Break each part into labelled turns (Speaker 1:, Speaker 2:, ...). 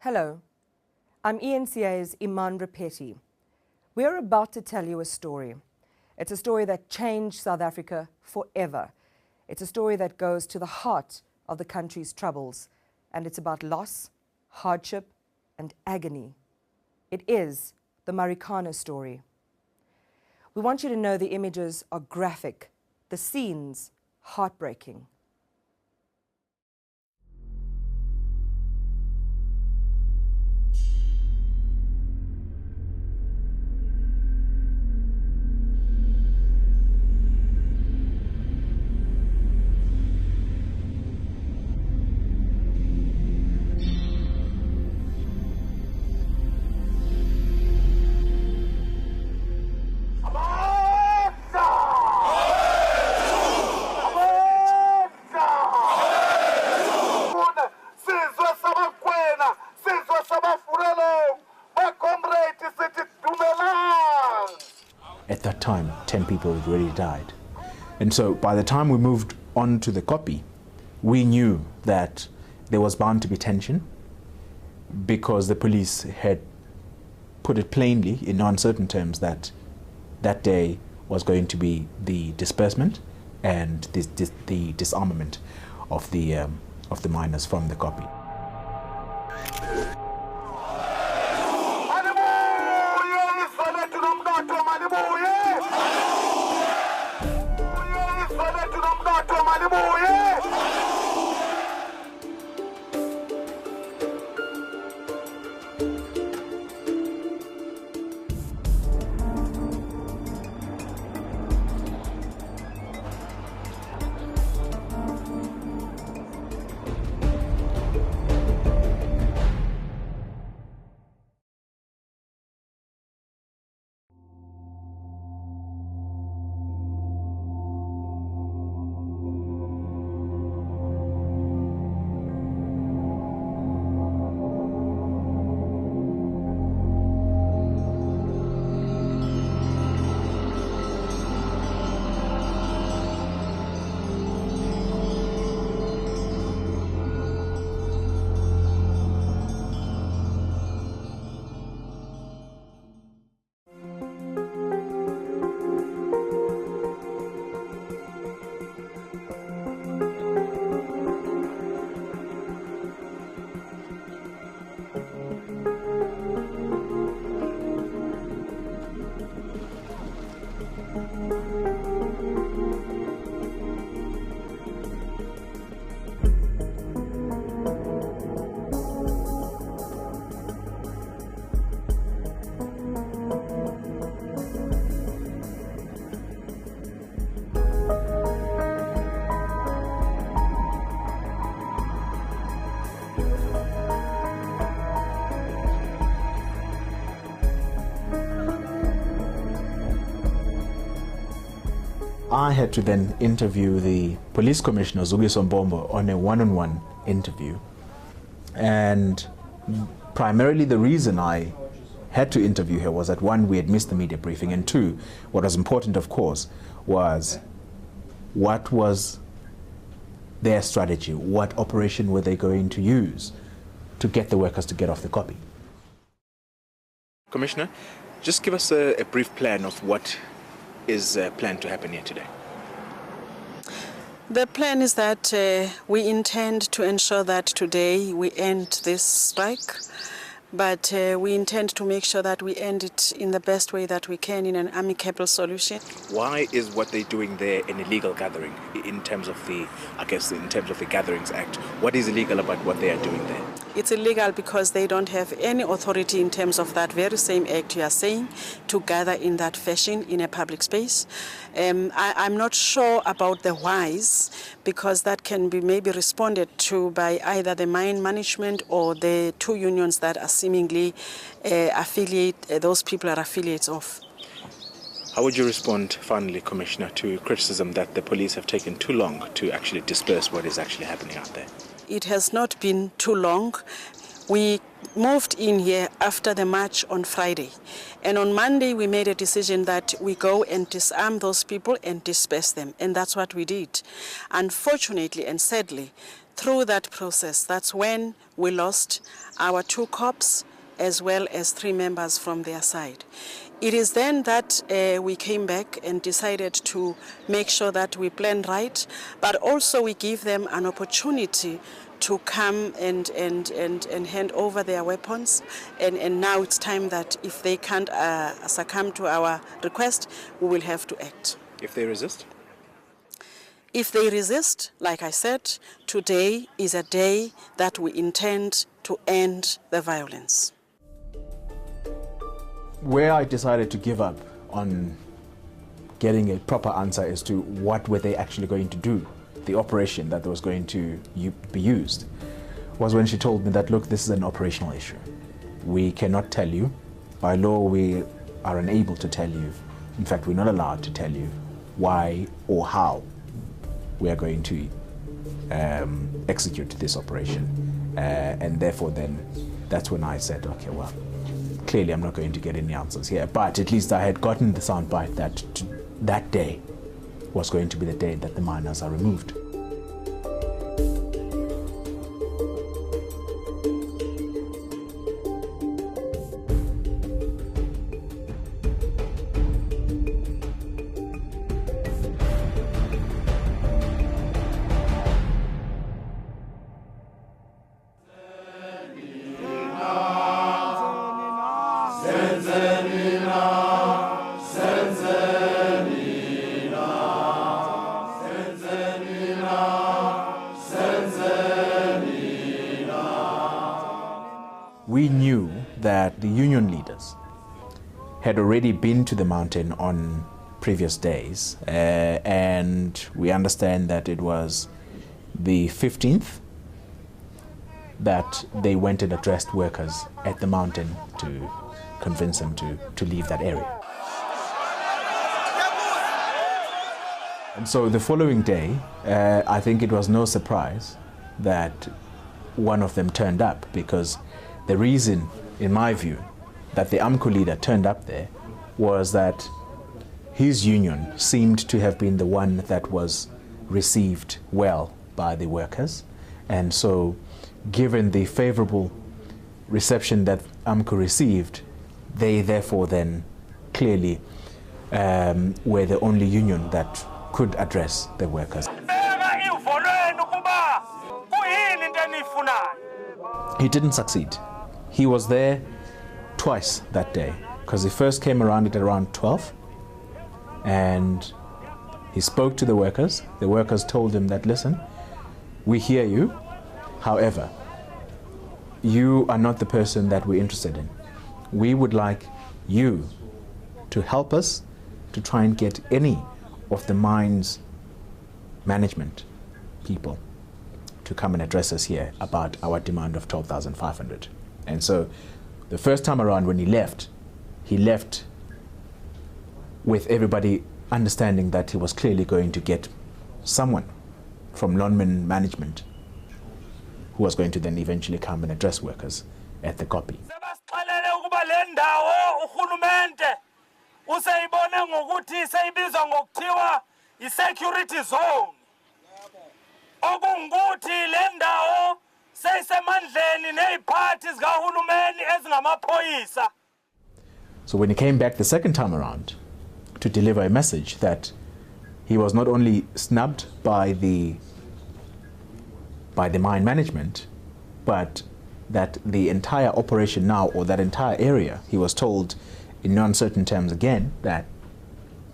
Speaker 1: Hello, I'm eNCA's Iman Rapetti. We're about to tell you a story. It's a story that changed South Africa forever. It's a story that goes to the heart of the country's troubles, and it's about loss, hardship, and agony. It is the Marikana story. We want you to know the images are graphic, the scenes heartbreaking.
Speaker 2: At that time, 10 people had already died. And so by the time we moved on to the KOPPIE, we knew that there was bound to be tension because the police had put it plainly in uncertain terms that that day was going to be the disbursement and the disarmament of the miners from the KOPPIE. I had to then interview the police commissioner, Xoli Mngambi, on a one-on-one interview. And primarily the reason I had to interview her was that, one, we had missed the media briefing, and two, what was important, of course, was what was their strategy? What operation were they going to use to get the workers to get off the KOPPIE? Commissioner, just give us a brief plan of what is planned to happen here today.
Speaker 3: The plan is that we intend to ensure that today we end this strike, but we intend to make sure that we end it in the best way that we can, in an amicable solution.
Speaker 2: Why is what they're doing there an illegal gathering in terms of the, in terms of the Gatherings Act? What is illegal about what they are doing there?
Speaker 3: It's illegal because they don't have any authority in terms of that very same act you are saying to gather in that fashion in a public space. I'm not sure about the whys, because that can be maybe responded to by either the mine management or the two unions that are seemingly those people are affiliates of.
Speaker 2: How would you respond, finally, Commissioner, to criticism that the police have taken too long to actually disperse what is actually happening out there?
Speaker 3: It has not been too long. We moved in here after the march on Friday. And on Monday, we made a decision that we go and disarm those people and disperse them. And that's what we did. Unfortunately and sadly, through that process, that's when we lost our 2 cops as well as 3 members from their side. It is then that we came back and decided to make sure that we plan right, but also we give them an opportunity to come and hand over their weapons. And now it's time that if they can't succumb to our request, we will have to act.
Speaker 2: If they resist?
Speaker 3: If they resist, like I said, today is a day that we intend to end the violence.
Speaker 2: Where I decided to give up on getting a proper answer as to what were they actually going to do, the operation that was going to be used, was when she told me that, look, this is an operational issue. We cannot tell you. By law, we are unable to tell you. In fact, we're not allowed to tell you why or how we are going to execute this operation. And therefore then, that's when I said, okay, well, clearly I'm not going to get any answers here. But at least I had gotten the soundbite that that day was going to be the day that the miners are removed. We knew that the union leaders had already been to the mountain on previous days, and we understand that it was the 15th that they went and addressed workers at the mountain to convince them to leave that area. And so the following day, I think it was no surprise that one of them turned up, because the reason, in my view, that the AMCU leader turned up there was that his union seemed to have been the one that was received well by the workers. And so, given the favorable reception that AMCU received, they therefore then clearly were the only union that could address the workers. He didn't succeed. He was there twice that day, because he first came around at around 12, and he spoke to the workers. The workers told him that, listen, we hear you, however, you are not the person that we're interested in. We would like you to help us to try and get any of the mines management people to come and address us here about our demand of 12,500. And so the first time around when he left with everybody understanding that he was clearly going to get someone from LONMIN management who was going to then eventually come and address workers at the KOPPIE.
Speaker 4: Security zone. Okunguthi le ndawo seyisemandleni neziphathi zikahulumeni ezingamaphoyisa.
Speaker 2: So when he came back the second time around to deliver a message that he was not only snubbed by the mine management, but that the entire operation now, or that entire area, he was told in no uncertain terms again that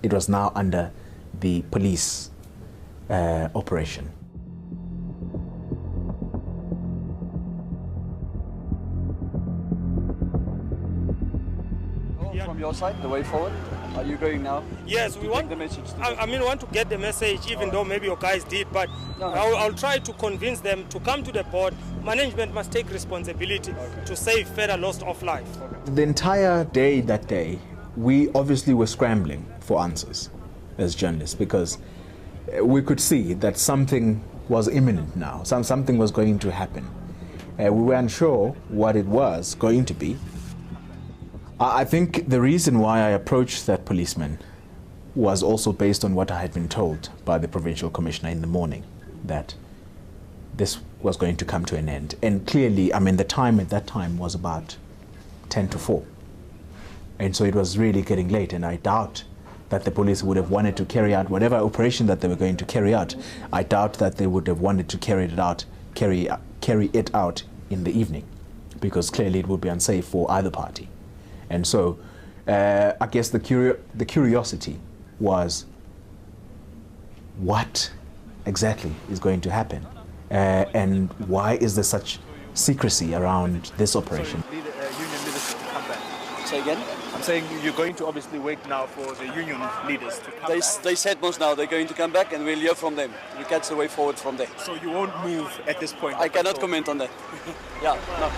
Speaker 2: it was now under the police operation.
Speaker 5: From your side, the way forward, are you going now?
Speaker 4: Yes, we want the message. We want to get the message, even though maybe your guys did, but no. I'll try to convince them to come to the board. Management must take responsibility to save further loss of life.
Speaker 2: The entire day that day, we obviously were scrambling for answers as journalists, because we could see that something was imminent now, something was going to happen. We were unsure what it was going to be. I think the reason why I approached that policeman was also based on what I had been told by the provincial commissioner in the morning, that this was going to come to an end. And clearly, I mean, the time at that time was about 10 to 4. And so it was really getting late, and I doubt that the police would have wanted to carry out whatever operation that they were going to carry out. I doubt that they would have wanted to carry it out in the evening, because clearly it would be unsafe for either party. And so I guess the curiosity was, what exactly is going to happen? And why is there such secrecy around this operation?
Speaker 6: Union leaders to come back.
Speaker 5: Say again?
Speaker 6: I'm saying you're going to obviously wait now for the union leaders to come back.
Speaker 5: They said most now they're going to come back and we'll hear from them. We'll catch the way forward from there.
Speaker 6: So you won't move at this point?
Speaker 5: I cannot comment on that. Yeah, no.